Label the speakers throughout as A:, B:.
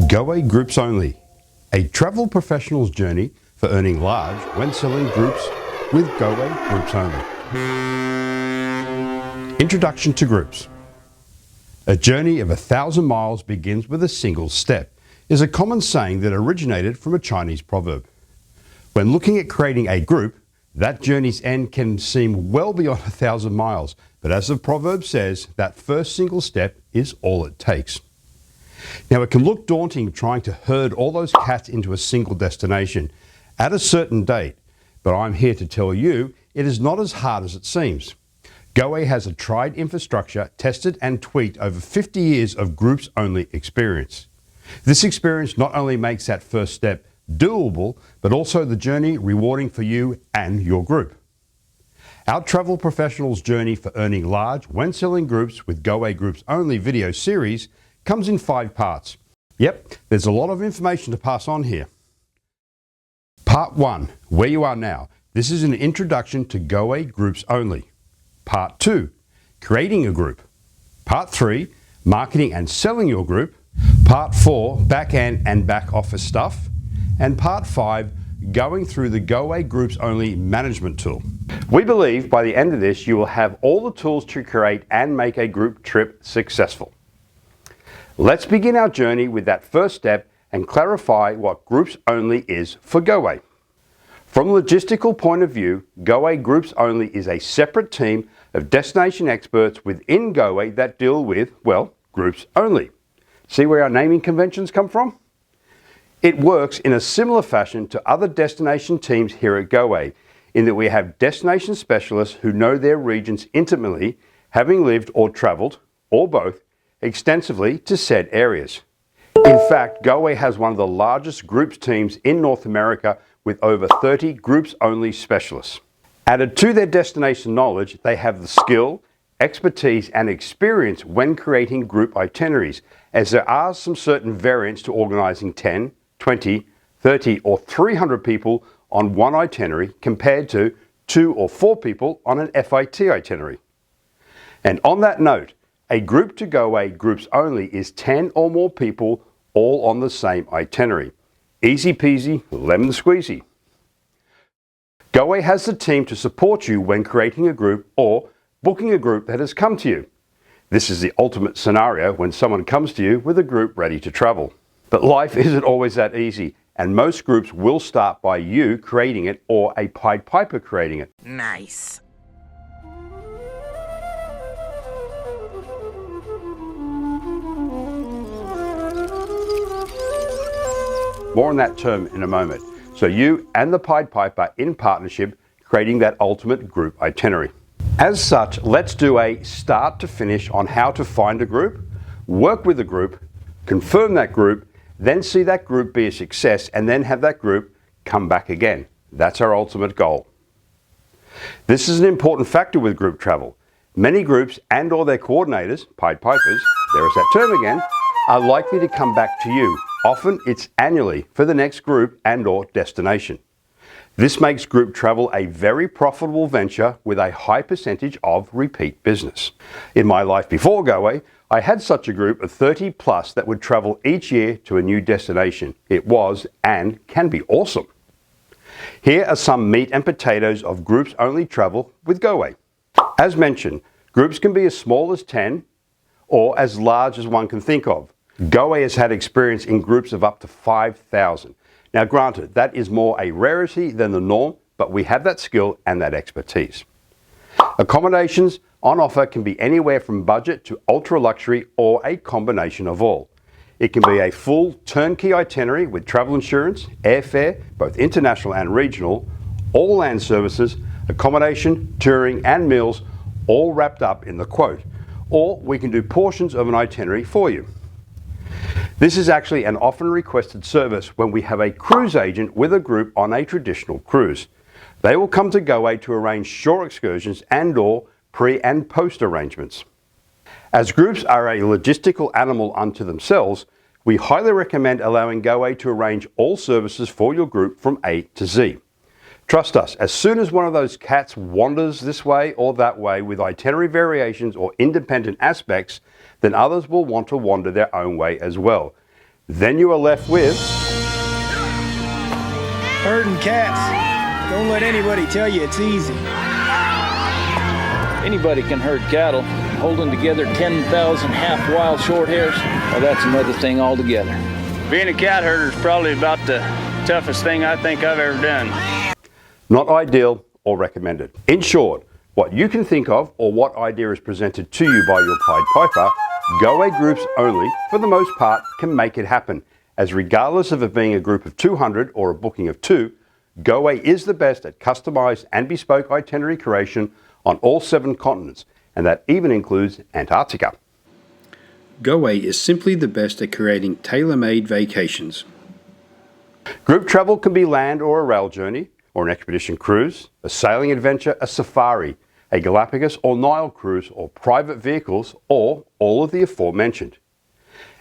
A: Go-Away Groups Only, a travel professional's journey for earning large when selling groups with Go-Away Groups Only. Introduction to groups. A journey of 1,000 miles begins with a single step is a common saying that originated from a Chinese proverb. When looking at creating a group, that journey's end can seem well beyond 1,000 miles, but as the proverb says, that first single step is all it takes. Now, it can look daunting trying to herd all those cats into a single destination at a certain date, but I'm here to tell you it is not as hard as it seems. Go-Away has a tried infrastructure tested and tweaked over 50 years of groups-only experience. This experience not only makes that first step doable, but also the journey rewarding for you and your group. Our travel professional's journey for earning large when selling groups with Go-Away Groups Only video series comes in 5 parts. Yep, there's a lot of information to pass on here. Part 1, where you are now. This is an introduction to Go-Away Groups Only. Part 2, creating a group. Part 3, marketing and selling your group. Part 4, back end and back office stuff. And Part 5, going through the Go-Away Groups Only management tool. We believe by the end of this you will have all the tools to create and make a group trip successful. Let's begin our journey with that first step and clarify what Groups Only is for Go-Away. From a logistical point of view, Go-Away Groups Only is a separate team of destination experts within Go-Away that deal with, well, groups only. See where our naming conventions come from? It works in a similar fashion to other destination teams here at Go-Away, in that we have destination specialists who know their regions intimately, having lived or traveled, or both, extensively to said areas. In fact, Go-Away has one of the largest groups teams in North America with over 30 groups-only specialists. Added to their destination knowledge, they have the skill, expertise and experience when creating group itineraries, as there are some certain variants to organizing 10, 20, 30 or 300 people on one itinerary compared to 2 or 4 people on an FIT itinerary. And on that note, a group to Go-Away Groups Only is 10 or more people all on the same itinerary. Easy peasy, lemon squeezy. Go-Away has the team to support you when creating a group or booking a group that has come to you. This is the ultimate scenario when someone comes to you with a group ready to travel. But life isn't always that easy, and most groups will start by you creating it or a Pied Piper creating it.
B: Nice.
A: More on that term in a moment. So you and the Pied Piper in partnership creating that ultimate group itinerary. As such, let's do a start to finish on how to find a group, work with a group, confirm that group, then see that group be a success and then have that group come back again. That's our ultimate goal. This is an important factor with group travel. Many groups and or their coordinators, Pied Pipers, there's that term again, are likely to come back to you. Often it's annually for the next group and or destination. This makes group travel a very profitable venture with a high percentage of repeat business. In my life before Go-Away, I had such a group of 30 plus that would travel each year to a new destination. It was and can be awesome. Here are some meat and potatoes of groups only travel with Go-Away. As mentioned, groups can be as small as 10 or as large as one can think of. Go-Away has had experience in groups of up to 5,000. Now granted, that is more a rarity than the norm, but we have that skill and that expertise. Accommodations on offer can be anywhere from budget to ultra luxury or a combination of all. It can be a full turnkey itinerary with travel insurance, airfare, both international and regional, all land services, accommodation, touring and meals, all wrapped up in the quote. Or we can do portions of an itinerary for you. This is actually an often requested service when we have a cruise agent with a group on a traditional cruise. They will come to Go-Away to arrange shore excursions and or pre and post arrangements. As groups are a logistical animal unto themselves, we highly recommend allowing Go-Away to arrange all services for your group from A to Z. Trust us, as soon as one of those cats wanders this way or that way with itinerary variations or independent aspects, then others will want to wander their own way as well. Then you are left with
B: herding cats. Don't let anybody tell you it's easy.
C: Anybody can herd cattle. Holding together 10,000 half-wild short hairs, well, that's another thing altogether.
D: Being a cat herder is probably about the toughest thing I think I've ever done.
A: not ideal or recommended. In short, what you can think of or what idea is presented to you by your Pied Piper, go-away groups only, for the most part, can make it happen, as regardless of it being a group of 200 or a booking of 2, go-away is the best at customized and bespoke itinerary creation on all 7 continents, and that even includes Antarctica.
E: go-away is simply the best at creating tailor-made vacations.
A: Group travel can be land or a rail journey, or an expedition cruise, a sailing adventure, a safari, a Galapagos or Nile cruise, or private vehicles, or all of the aforementioned.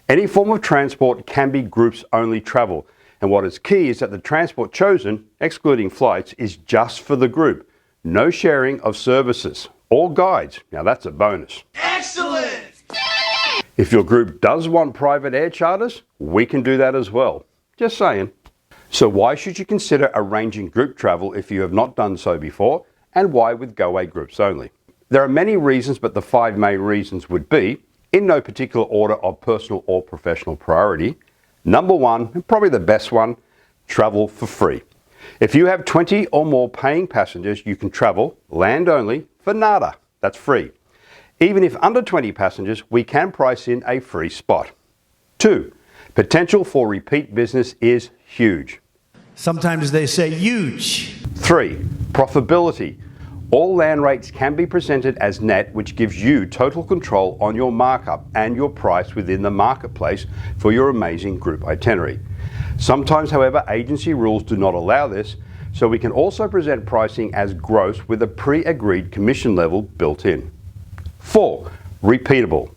A: Any form of transport can be groups-only travel, and what is key is that the transport chosen, excluding flights, is just for the group. No sharing of services or guides. Now that's a bonus.
F: Excellent!
A: If your group does want private air charters, we can do that as well. Just saying. So why should you consider arranging group travel if you have not done so before, and why with go-away groups only? There are many reasons, but the 5 main reasons would be, in no particular order of personal or professional priority. Number 1, and probably the best one, travel for free. If you have 20 or more paying passengers, you can travel land only for nada. That's free. Even if under 20 passengers, we can price in a free spot. 2, potential for repeat business is huge.
F: Sometimes they say huge.
A: 3, profitability. All land rates can be presented as net, which gives you total control on your markup and your price within the marketplace for your amazing group itinerary. Sometimes, however, agency rules do not allow this, so we can also present pricing as gross with a pre-agreed commission level built in. 4, repeatable.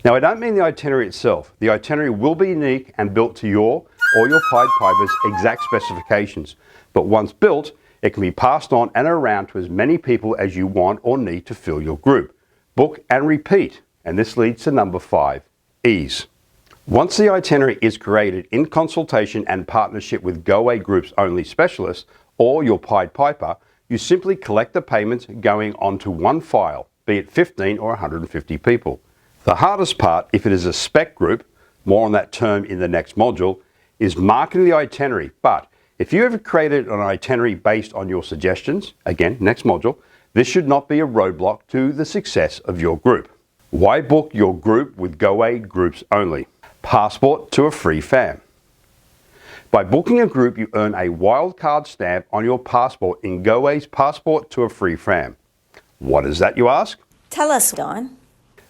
A: Now, I don't mean the itinerary itself. The itinerary will be unique and built to your or your Pied Piper's exact specifications, but once built, it can be passed on and around to as many people as you want or need to fill your group. Book and repeat, and this leads to number 5, ease. Once the itinerary is created in consultation and partnership with go-away groups only specialists or your Pied Piper, you simply collect the payments going onto one file, be it 15 or 150 people. The hardest part, if it is a spec group, more on that term in the next module, is marketing the itinerary. But if you have created an itinerary based on your suggestions, again, next module, this should not be a roadblock to the success of your group. Why book your group with go-away groups only? Passport to a free fam. By booking a group, you earn a wildcard stamp on your passport in go-away's Passport to a Free Fam. What is that, you ask?
G: Tell us, Don.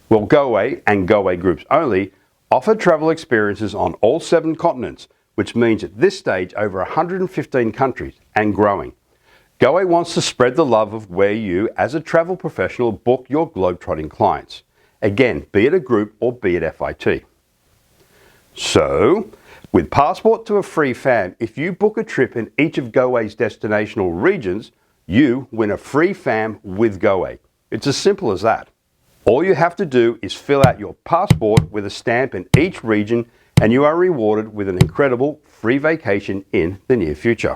A: Well, go-away and go-away groups only offer travel experiences on all 7 continents, which means at this stage over 115 countries and growing. go-away wants to spread the love of where you, as a travel professional, book your globetrotting clients. Again, be it a group or be it FIT. So, with Passport to a Free Fam, if you book a trip in each of go-away's destinational regions, you win a free fam with go-away. It's as simple as that. All you have to do is fill out your passport with a stamp in each region, and you are rewarded with an incredible free vacation in the near future.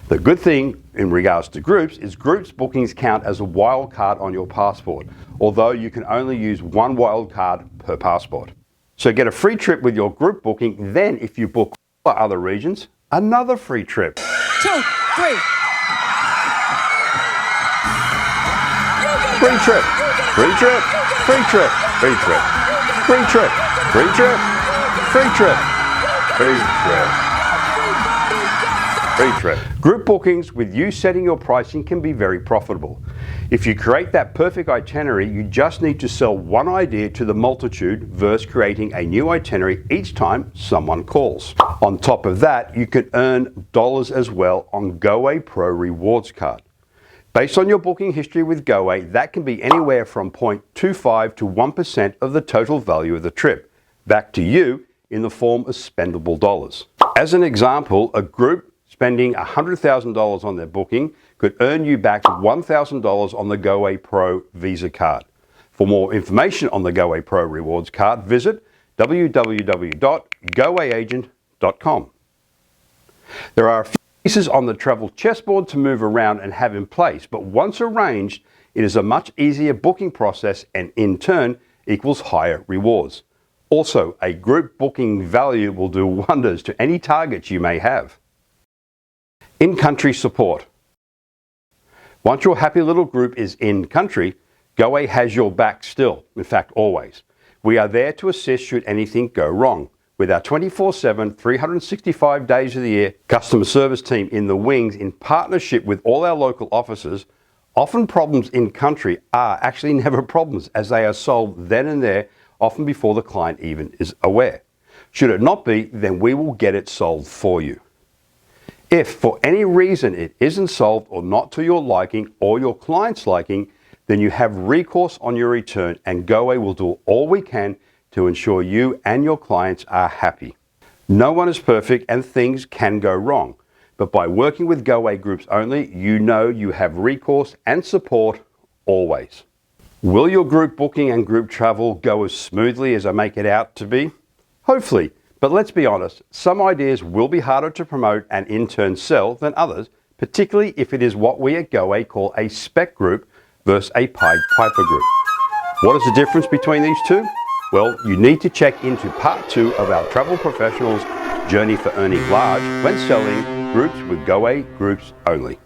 A: The good thing in regards to groups is groups bookings count as a wild card on your passport, although you can only use 1 wild card per passport. So get a free trip with your group booking, then if you book other regions, another free trip.
G: 2, 3.
A: Free trip, free trip, free trip, free trip, free trip, free trip, free trip, free trip, free trip. Group bookings with you setting your pricing can be very profitable. If you create that perfect itinerary, you just need to sell one idea to the multitude versus creating a new itinerary each time someone calls. On top of that, you can earn dollars as well on go-away Pro Rewards Card. Based on your booking history with go-away, that can be anywhere from 0.25 to 1% of the total value of the trip, back to you in the form of spendable dollars. As an example, a group spending $100,000 on their booking could earn you back $1,000 on the go-away Pro Visa card. For more information on the go-away Pro Rewards Card, visit www.goawayagent.com. travelchessboard.com. There are a few pieces on the travel chessboard to move around and have in place, but once arranged, it is a much easier booking process and in turn equals higher rewards. Also, a group booking value will do wonders to any targets you may have. In-country support. Once your happy little group is in country, GoAway has your back still, in fact always. We are there to assist should anything go wrong. With our 24/7, 365 days of the year customer service team in the wings in partnership with all our local offices, often problems in country are actually never problems as they are solved then and there, often before the client even is aware. Should it not be, then we will get it solved for you. If for any reason it isn't solved or not to your liking or your client's liking, then you have recourse on your return and GoAway will do all we can to ensure you and your clients are happy. No one is perfect and things can go wrong, but by working with GoAway groups only, you know you have recourse and support always. Will your group booking and group travel go as smoothly as I make it out to be? Hopefully. But let's be honest, some ideas will be harder to promote and in turn sell than others, particularly if it is what we at GoAway call a spec group versus a Pied Piper group. What is the difference between these two? Well, you need to check into part 2 of our Travel Professionals Journey for Earning Large when selling groups with GoAway groups only.